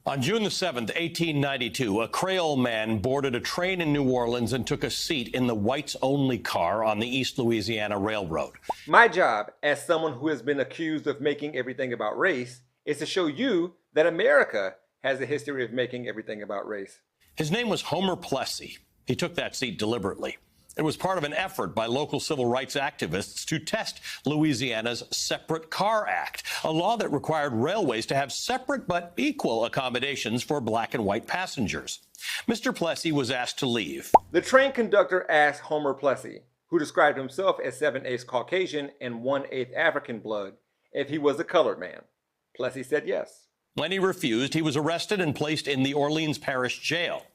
On June the 7th, 1892, a Creole man boarded a train in New Orleans and took a seat in the whites-only car on the East Louisiana Railroad. My job, as someone who has been accused of making everything about race, is to show you that America has a history of making everything about race. His name was Homer Plessy. He took that seat deliberately. It was part of an effort by local civil rights activists to test Louisiana's Separate Car Act, a law that required railways to have separate but equal accommodations for black and white passengers. Mr. Plessy was asked to leave. The train conductor asked Homer Plessy, who described himself as 7/8 Caucasian and 1/8 African blood, if he was a colored man. Plessy said yes. When he refused, he was arrested and placed in the Orleans Parish Jail.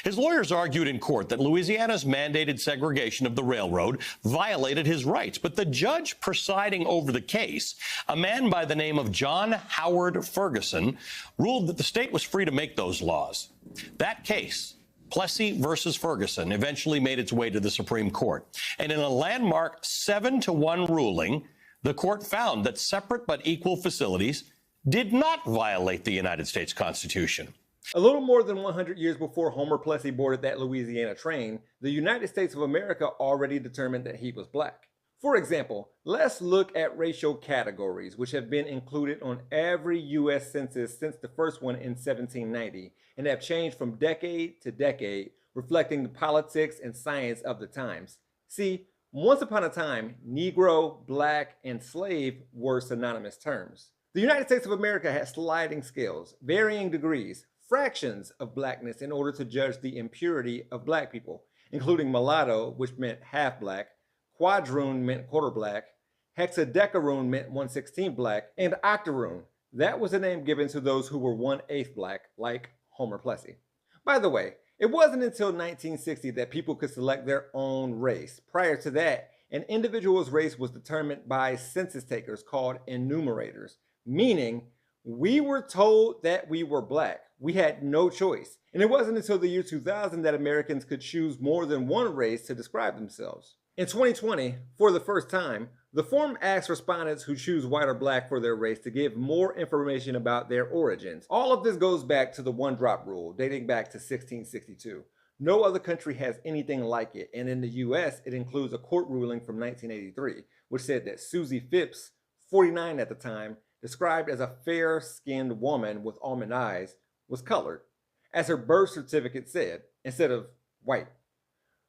His lawyers argued in court that Louisiana's mandated segregation of the railroad violated his rights, but the judge presiding over the case, a man by the name of John Howard Ferguson, ruled that the state was free to make those laws. That case, Plessy versus Ferguson, eventually made its way to the Supreme Court. And in a landmark 7-1 ruling, the court found that separate but equal facilities did not violate the United States Constitution. A little more than 100 years before Homer Plessy boarded that Louisiana train, the United States of America already determined that he was black. For example, let's look at racial categories, which have been included on every U.S. census since the first one in 1790 and have changed from decade to decade, reflecting the politics and science of the times. See, once upon a time, Negro, black, and slave were synonymous terms. The United States of America has sliding scales, varying degrees, fractions of blackness in order to judge the impurity of black people, including mulatto, which meant half black, quadroon meant quarter black, hexadecaroon meant 1/16 black, and octoroon. That was a name given to those who were 1/8 black, like Homer Plessy. By the way, it wasn't until 1960 that people could select their own race. Prior to that, an individual's race was determined by census takers called enumerators, meaning we were told that we were black. We had no choice. And it wasn't until the year 2000 that Americans could choose more than one race to describe themselves. In 2020, for the first time, the form asks respondents who choose white or black for their race to give more information about their origins. All of this goes back to the one-drop rule, dating back to 1662. No other country has anything like it, and in the US, it includes a court ruling from 1983, which said that Susie Phipps, 49 at the time, described as a fair-skinned woman with almond eyes, was colored, as her birth certificate said, instead of white.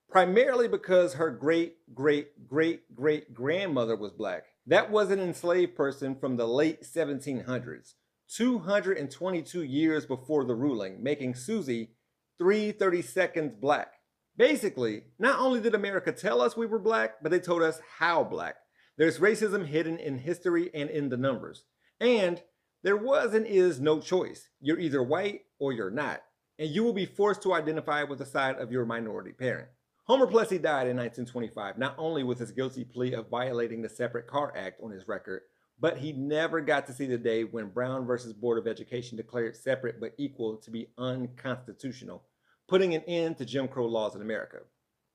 Primarily because her great-great-great-great-grandmother was black. That was an enslaved person from the late 1700s, 222 years before the ruling, making Susie 3/32 black. Basically, not only did America tell us we were black, but they told us how black. There's racism hidden in history and in the numbers. And there was and is no choice. You're either white or you're not, and you will be forced to identify with the side of your minority parent. Homer Plessy died in 1925, not only with his guilty plea of violating the Separate Car Act on his record, but he never got to see the day when Brown versus Board of Education declared separate but equal to be unconstitutional, putting an end to Jim Crow laws in America,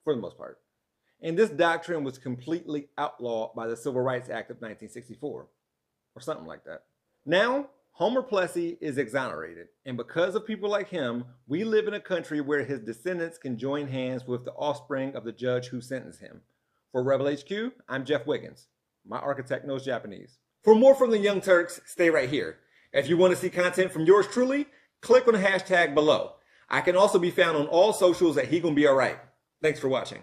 for the most part. And this doctrine was completely outlawed by the Civil Rights Act of 1964, or something like that. Now, Homer Plessy is exonerated, and because of people like him, we live in a country where his descendants can join hands with the offspring of the judge who sentenced him. For Rebel HQ, I'm Jeff Wiggins. My architect knows Japanese. For more from the Young Turks, stay right here. If you want to see content from yours truly, click on the hashtag below. I can also be found on all socials at He Gon' Be Alright. Thanks for watching.